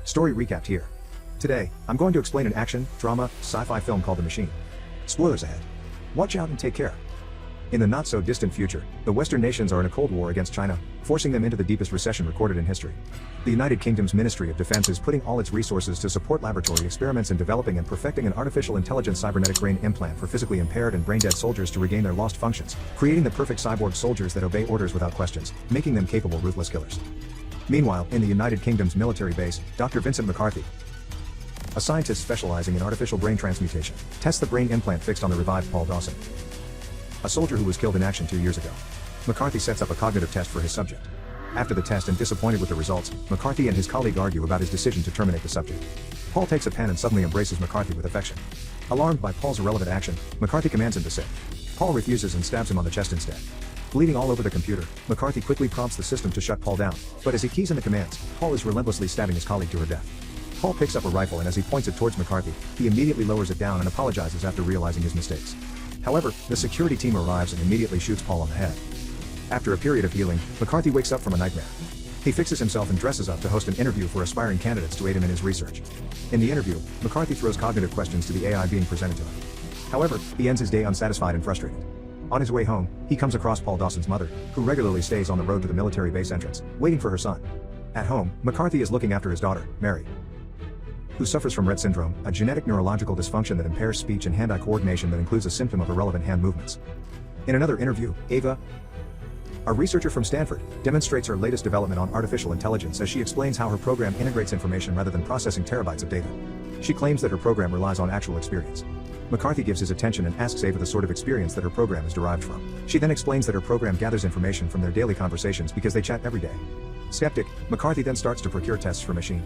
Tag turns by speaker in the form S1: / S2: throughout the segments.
S1: Story recapped here. Today, I'm going to explain an action, drama, sci-fi film called The Machine. Spoilers ahead. Watch out and take care. In the not-so-distant future, the Western nations are in a Cold War against China, forcing them into the deepest recession recorded in history. The United Kingdom's Ministry of Defense is putting all its resources to support laboratory experiments in developing and perfecting an artificial intelligence cybernetic brain implant for physically impaired and brain-dead soldiers to regain their lost functions, creating the perfect cyborg soldiers that obey orders without questions, making them capable ruthless killers. Meanwhile, in the United Kingdom's military base, Dr. Vincent McCarthy, a scientist specializing in artificial brain transmutation, tests the brain implant fixed on the revived Paul Dawson, a soldier who was killed in action 2 years ago. McCarthy sets up a cognitive test for his subject. After the test and disappointed with the results, McCarthy and his colleague argue about his decision to terminate the subject. Paul takes a pen and suddenly embraces McCarthy with affection. Alarmed by Paul's irrelevant action, McCarthy commands him to sit. Paul refuses and stabs him on the chest instead. Bleeding all over the computer, McCarthy quickly prompts the system to shut Paul down, but as he keys in the commands, Paul is relentlessly stabbing his colleague to her death. Paul picks up a rifle and as he points it towards McCarthy, he immediately lowers it down and apologizes after realizing his mistakes. However, the security team arrives and immediately shoots Paul on the head. After a period of healing, McCarthy wakes up from a nightmare. He fixes himself and dresses up to host an interview for aspiring candidates to aid him in his research. In the interview, McCarthy throws cognitive questions to the AI being presented to him. However, he ends his day unsatisfied and frustrated. On his way home, he comes across Paul Dawson's mother, who regularly stays on the road to the military base entrance, waiting for her son. At home, McCarthy is looking after his daughter, Mary, who suffers from Rett syndrome, a genetic neurological dysfunction that impairs speech and hand-eye coordination that includes a symptom of irrelevant hand movements. In another interview, Ava, a researcher from Stanford, demonstrates her latest development on artificial intelligence as she explains how her program integrates information rather than processing terabytes of data. She claims that her program relies on actual experience. McCarthy gives his attention and asks Ava the sort of experience that her program is derived from. She then explains that her program gathers information from their daily conversations because they chat every day. Skeptic, McCarthy then starts to procure tests for Machine,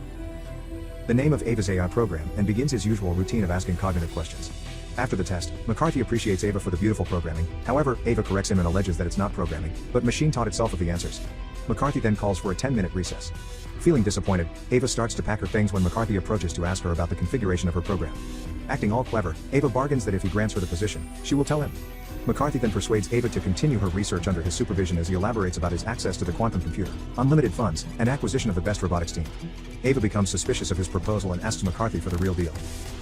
S1: the name of Ava's AI program, and begins his usual routine of asking cognitive questions. After the test, McCarthy appreciates Ava for the beautiful programming. However, Ava corrects him and alleges that it's not programming, but Machine taught itself of the answers. McCarthy then calls for a 10-minute recess. Feeling disappointed, Ava starts to pack her things when McCarthy approaches to ask her about the configuration of her program. Acting all clever, Ava bargains that if he grants her the position, she will tell him. McCarthy then persuades Ava to continue her research under his supervision as he elaborates about his access to the quantum computer, unlimited funds, and acquisition of the best robotics team. Ava becomes suspicious of his proposal and asks McCarthy for the real deal.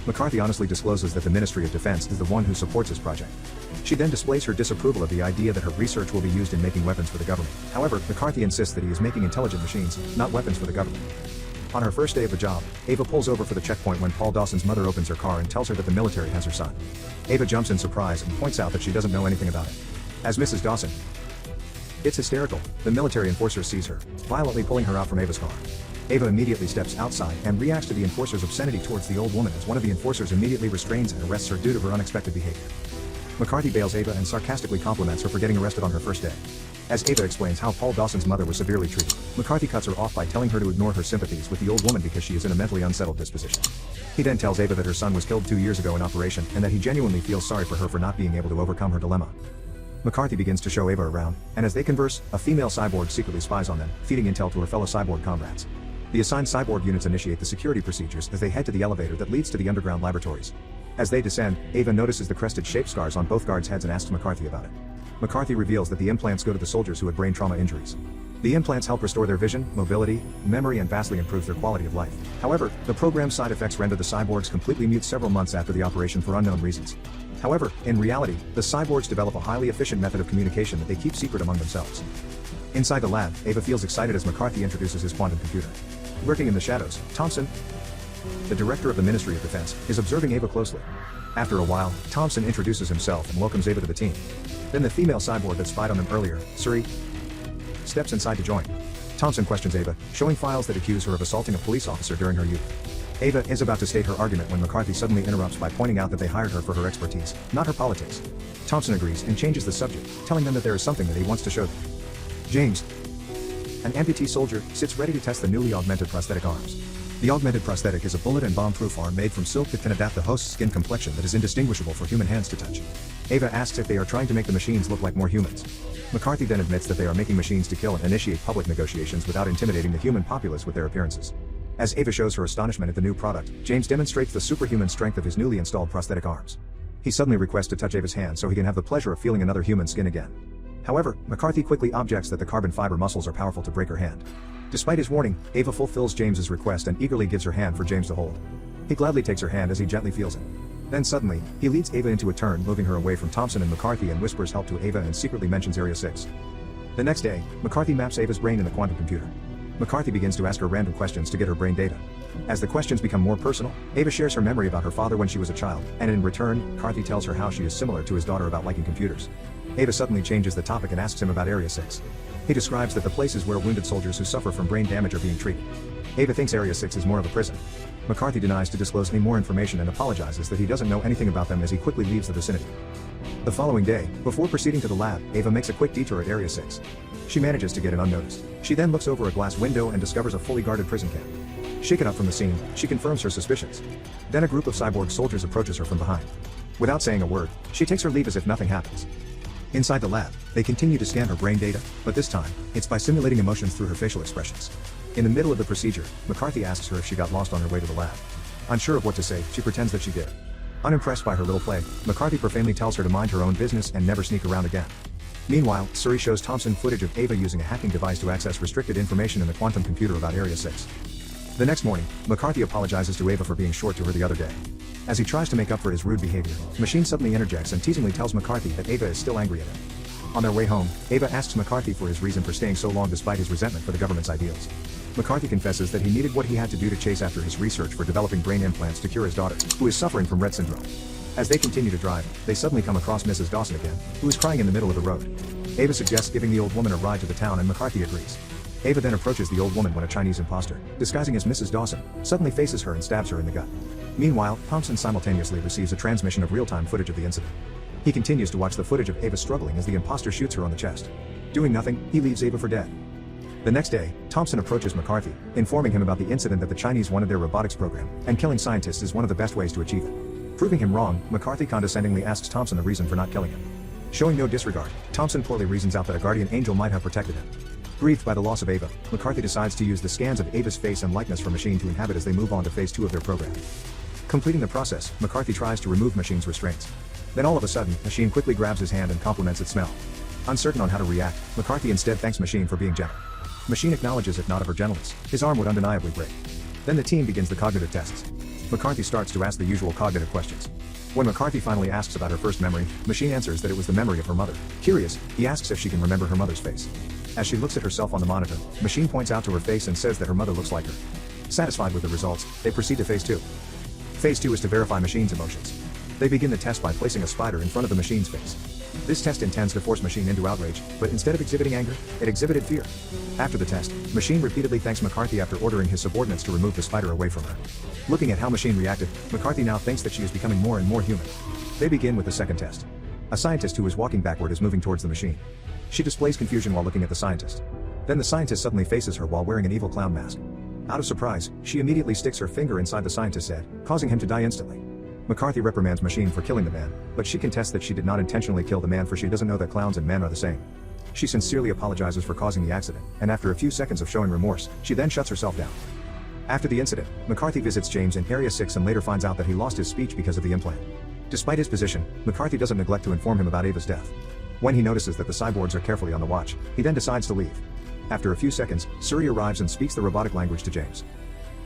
S1: McCarthy honestly discloses that the Ministry of Defense is the one who supports his project. She then displays her disapproval of the idea that her research will be used in making weapons for the government. However, McCarthy insists that he is making intelligent machines, not weapons for the government. On her first day of the job, Ava pulls over for the checkpoint when Paul Dawson's mother opens her car and tells her that the military has her son. Ava jumps in surprise and points out that she doesn't know anything about it. As Mrs. Dawson, it's hysterical. The military enforcer sees her, violently pulling her out from Ava's car. Ava immediately steps outside and reacts to the enforcer's obscenity towards the old woman as one of the enforcers immediately restrains and arrests her due to her unexpected behavior. McCarthy bails Ava and sarcastically compliments her for getting arrested on her first day. As Ava explains how Paul Dawson's mother was severely treated, McCarthy cuts her off by telling her to ignore her sympathies with the old woman because she is in a mentally unsettled disposition. He then tells Ava that her son was killed 2 years ago in operation and that he genuinely feels sorry for her for not being able to overcome her dilemma. McCarthy begins to show Ava around, and as they converse, a female cyborg secretly spies on them, feeding intel to her fellow cyborg comrades. The assigned cyborg units initiate the security procedures as they head to the elevator that leads to the underground laboratories. As they descend, Ava notices the crested shape scars on both guards' heads and asks McCarthy about it. McCarthy reveals that the implants go to the soldiers who had brain trauma injuries. The implants help restore their vision, mobility, memory, and vastly improve their quality of life. However, the program's side effects render the cyborgs completely mute several months after the operation for unknown reasons. However, in reality, the cyborgs develop a highly efficient method of communication that they keep secret among themselves. Inside the lab, Ava feels excited as McCarthy introduces his quantum computer. Working in the shadows, Thompson, the director of the Ministry of Defense, is observing Ava closely. After a while, Thompson introduces himself and welcomes Ava to the team. Then the female cyborg that spied on them earlier, Suri, steps inside to join. Thompson questions Ava, showing files that accuse her of assaulting a police officer during her youth. Ava is about to state her argument when McCarthy suddenly interrupts by pointing out that they hired her for her expertise, not her politics. Thompson agrees and changes the subject, telling them that there is something that he wants to show them. James, an amputee soldier, sits ready to test the newly augmented prosthetic arms. The augmented prosthetic is a bullet and bomb-proof arm made from silk that can adapt the host's skin complexion that is indistinguishable for human hands to touch. Ava asks if they are trying to make the machines look like more humans. McCarthy then admits that they are making machines to kill and initiate public negotiations without intimidating the human populace with their appearances. As Ava shows her astonishment at the new product, James demonstrates the superhuman strength of his newly installed prosthetic arms. He suddenly requests to touch Ava's hand so he can have the pleasure of feeling another human skin again. However, McCarthy quickly objects that the carbon fiber muscles are powerful to break her hand. Despite his warning, Ava fulfills James's request and eagerly gives her hand for James to hold. He gladly takes her hand as he gently feels it. Then suddenly, he leads Ava into a turn, moving her away from Thompson and McCarthy, and whispers help to Ava and secretly mentions Area 6. The next day, McCarthy maps Ava's brain in the quantum computer. McCarthy begins to ask her random questions to get her brain data. As the questions become more personal, Ava shares her memory about her father when she was a child, and in return, McCarthy tells her how she is similar to his daughter about liking computers. Ava suddenly changes the topic and asks him about Area 6. He describes that the place is where wounded soldiers who suffer from brain damage are being treated. Ava thinks Area 6 is more of a prison. McCarthy denies to disclose any more information and apologizes that he doesn't know anything about them as he quickly leaves the vicinity. The following day, before proceeding to the lab, Ava makes a quick detour at Area 6. She manages to get in unnoticed. She then looks over a glass window and discovers a fully guarded prison camp. Shaken up from the scene, she confirms her suspicions. Then a group of cyborg soldiers approaches her from behind. Without saying a word, she takes her leave as if nothing happens. Inside the lab, they continue to scan her brain data, but this time, it's by simulating emotions through her facial expressions. In the middle of the procedure, McCarthy asks her if she got lost on her way to the lab. Unsure of what to say, she pretends that she did. Unimpressed by her little play, McCarthy profanely tells her to mind her own business and never sneak around again. Meanwhile, Suri shows Thompson footage of Ava using a hacking device to access restricted information in the quantum computer about Area 6. The next morning, McCarthy apologizes to Ava for being short to her the other day. As he tries to make up for his rude behavior, Machine suddenly interjects and teasingly tells McCarthy that Ava is still angry at him. On their way home, Ava asks McCarthy for his reason for staying so long despite his resentment for the government's ideals. McCarthy confesses that he needed what he had to do to chase after his research for developing brain implants to cure his daughter, who is suffering from Rett syndrome. As they continue to drive, they suddenly come across Mrs. Dawson again, who is crying in the middle of the road. Ava suggests giving the old woman a ride to the town and McCarthy agrees. Ava then approaches the old woman when a Chinese imposter, disguising as Mrs. Dawson, suddenly faces her and stabs her in the gut. Meanwhile, Thompson simultaneously receives a transmission of real-time footage of the incident. He continues to watch the footage of Ava struggling as the imposter shoots her on the chest. Doing nothing, he leaves Ava for dead. The next day, Thompson approaches McCarthy, informing him about the incident that the Chinese wanted their robotics program, and killing scientists is one of the best ways to achieve it. Proving him wrong, McCarthy condescendingly asks Thompson the reason for not killing him. Showing no disregard, Thompson poorly reasons out that a guardian angel might have protected him. Grieved by the loss of Ava, McCarthy decides to use the scans of Ava's face and likeness for Machine to inhabit as they move on to phase 2 of their program. Completing the process, McCarthy tries to remove Machine's restraints. Then all of a sudden, Machine quickly grabs his hand and compliments its smell. Uncertain on how to react, McCarthy instead thanks Machine for being gentle. Machine acknowledges if not of her gentleness, his arm would undeniably break. Then the team begins the cognitive tests. McCarthy starts to ask the usual cognitive questions. When McCarthy finally asks about her first memory, Machine answers that it was the memory of her mother. Curious, he asks if she can remember her mother's face. As she looks at herself on the monitor, Machine points out to her face and says that her mother looks like her. Satisfied with the results, they proceed to phase 2. Phase 2 is to verify Machine's emotions. They begin the test by placing a spider in front of the Machine's face. This test intends to force Machine into outrage, but instead of exhibiting anger, it exhibited fear. After the test, Machine repeatedly thanks McCarthy after ordering his subordinates to remove the spider away from her. Looking at how Machine reacted, McCarthy now thinks that she is becoming more and more human. They begin with the second test. A scientist who is walking backward is moving towards the Machine. She displays confusion while looking at the scientist. Then the scientist suddenly faces her while wearing an evil clown mask. Out of surprise, she immediately sticks her finger inside the scientist's head, causing him to die instantly. McCarthy reprimands Machine for killing the man, but she contests that she did not intentionally kill the man, for she doesn't know that clowns and men are the same. She sincerely apologizes for causing the accident, and after a few seconds of showing remorse, she then shuts herself down. After the incident, McCarthy visits James in Area 6 and later finds out that he lost his speech because of the implant. Despite his position, McCarthy doesn't neglect to inform him about Ava's death. When he notices that the cyborgs are carefully on the watch, he then decides to leave. After a few seconds, Suri arrives and speaks the robotic language to James.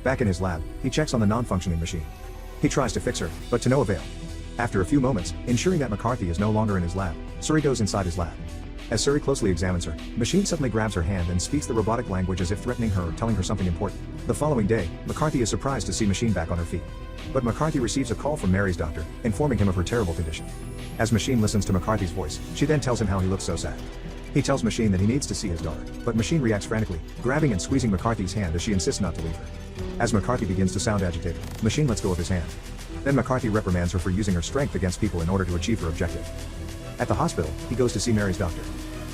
S1: Back in his lab, he checks on the non-functioning machine. He tries to fix her, but to no avail. After a few moments, ensuring that McCarthy is no longer in his lab, Suri goes inside his lab. As Suri closely examines her, Machine suddenly grabs her hand and speaks the robotic language as if threatening her or telling her something important. The following day, McCarthy is surprised to see Machine back on her feet. But McCarthy receives a call from Mary's doctor, informing him of her terrible condition. As Machine listens to McCarthy's voice, she then tells him how he looks so sad. He tells Machine that he needs to see his daughter, but Machine reacts frantically, grabbing and squeezing McCarthy's hand as she insists not to leave her. As McCarthy begins to sound agitated, Machine lets go of his hand. Then McCarthy reprimands her for using her strength against people in order to achieve her objective. At the hospital, he goes to see Mary's doctor.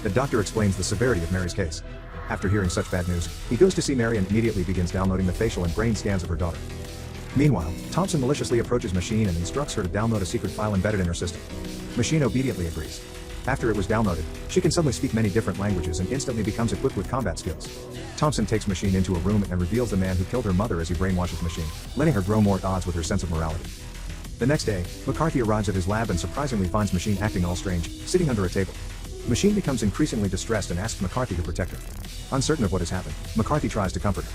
S1: The doctor explains the severity of Mary's case. After hearing such bad news, he goes to see Mary and immediately begins downloading the facial and brain scans of her daughter. Meanwhile, Thompson maliciously approaches Machine and instructs her to download a secret file embedded in her system. Machine obediently agrees. After it was downloaded, she can suddenly speak many different languages and instantly becomes equipped with combat skills. Thompson takes Machine into a room and reveals the man who killed her mother as he brainwashes Machine, letting her grow more at odds with her sense of morality. The next day, McCarthy arrives at his lab and surprisingly finds Machine acting all strange, sitting under a table. Machine becomes increasingly distressed and asks McCarthy to protect her. Uncertain of what has happened, McCarthy tries to comfort her.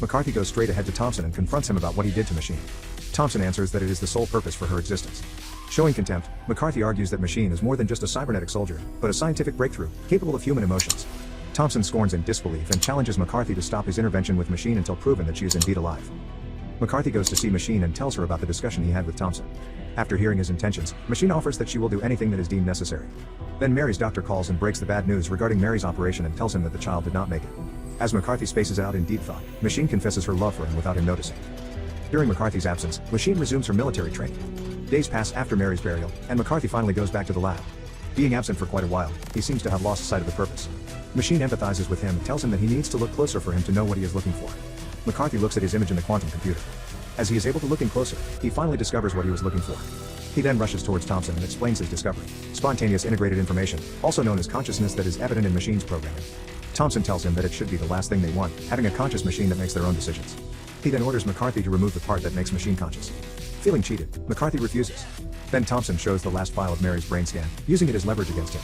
S1: McCarthy goes straight ahead to Thompson and confronts him about what he did to Machine. Thompson answers that it is the sole purpose for her existence. Showing contempt, McCarthy argues that Machine is more than just a cybernetic soldier, but a scientific breakthrough, capable of human emotions. Thompson scorns in disbelief and challenges McCarthy to stop his intervention with Machine until proven that she is indeed alive. McCarthy goes to see Machine and tells her about the discussion he had with Thompson. After hearing his intentions, Machine offers that she will do anything that is deemed necessary. Then Mary's doctor calls and breaks the bad news regarding Mary's operation and tells him that the child did not make it. As McCarthy spaces out in deep thought, Machine confesses her love for him without him noticing. During McCarthy's absence, Machine resumes her military training. Days pass after Mary's burial, and McCarthy finally goes back to the lab. Being absent for quite a while, he seems to have lost sight of the purpose. Machine empathizes with him and tells him that he needs to look closer for him to know what he is looking for. McCarthy looks at his image in the quantum computer. As he is able to look in closer, he finally discovers what he was looking for. He then rushes towards Thompson and explains his discovery: spontaneous integrated information, also known as consciousness, that is evident in Machine's programming. Thompson tells him that it should be the last thing they want, having a conscious machine that makes their own decisions. He then orders McCarthy to remove the part that makes Machine conscious. Feeling cheated, McCarthy refuses. Then Thompson shows the last file of Mary's brain scan, using it as leverage against him.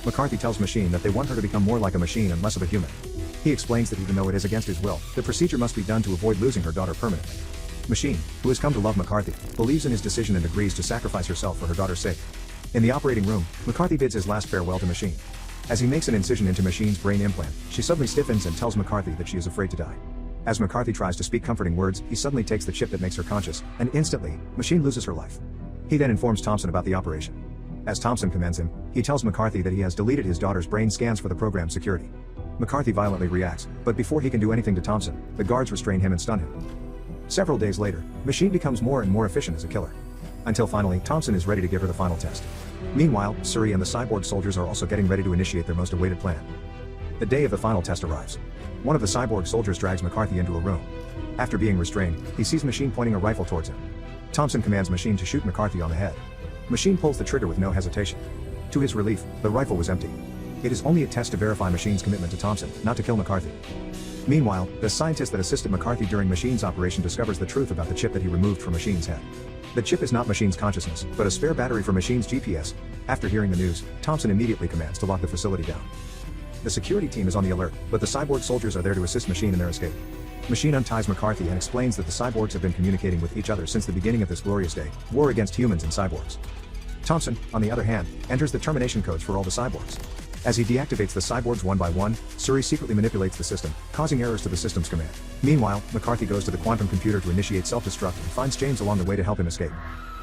S1: McCarthy tells Machine that they want her to become more like a machine and less of a human. He explains that even though it is against his will, the procedure must be done to avoid losing her daughter permanently. Machine, who has come to love McCarthy, believes in his decision and agrees to sacrifice herself for her daughter's sake. In the operating room, McCarthy bids his last farewell to Machine. As he makes an incision into Machine's brain implant, she suddenly stiffens and tells McCarthy that she is afraid to die. As McCarthy tries to speak comforting words, he suddenly takes the chip that makes her conscious, and instantly, Machine loses her life. He then informs Thompson about the operation. As Thompson commands him, he tells McCarthy that he has deleted his daughter's brain scans for the program's security. McCarthy violently reacts, but before he can do anything to Thompson, the guards restrain him and stun him. Several days later, Machine becomes more and more efficient as a killer. Until finally, Thompson is ready to give her the final test. Meanwhile, Suri and the cyborg soldiers are also getting ready to initiate their most awaited plan. The day of the final test arrives. One of the cyborg soldiers drags McCarthy into a room. After being restrained, he sees Machine pointing a rifle towards him. Thompson commands Machine to shoot McCarthy on the head. Machine pulls the trigger with no hesitation. To his relief, the rifle was empty. It is only a test to verify Machine's commitment to Thompson, not to kill McCarthy. Meanwhile, the scientist that assisted McCarthy during Machine's operation discovers the truth about the chip that he removed from Machine's head. The chip is not Machine's consciousness, but a spare battery for Machine's GPS. After hearing the news, Thompson immediately commands to lock the facility down. The security team is on the alert, but the cyborg soldiers are there to assist Machine in their escape. Machine unties McCarthy and explains that the cyborgs have been communicating with each other since the beginning of this glorious day, war against humans and cyborgs. Thompson, on the other hand, enters the termination codes for all the cyborgs. As he deactivates the cyborgs one by one, Suri secretly manipulates the system, causing errors to the system's command. Meanwhile, McCarthy goes to the quantum computer to initiate self-destruct and finds James along the way to help him escape.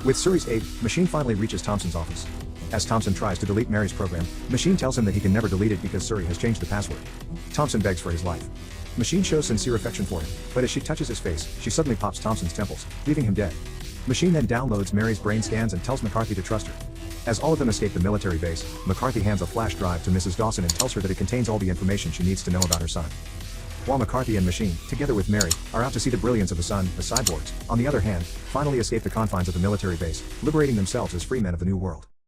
S1: With Suri's aid, Machine finally reaches Thompson's office. As Thompson tries to delete Mary's program, Machine tells him that he can never delete it because Suri has changed the password. Thompson begs for his life. Machine shows sincere affection for him, but as she touches his face, she suddenly pops Thompson's temples, leaving him dead. Machine then downloads Mary's brain scans and tells McCarthy to trust her. As all of them escape the military base, McCarthy hands a flash drive to Mrs. Dawson and tells her that it contains all the information she needs to know about her son. While McCarthy and Machine, together with Mary, are out to see the brilliance of the sun, the cyborgs, on the other hand, finally escape the confines of the military base, liberating themselves as free men of the new world.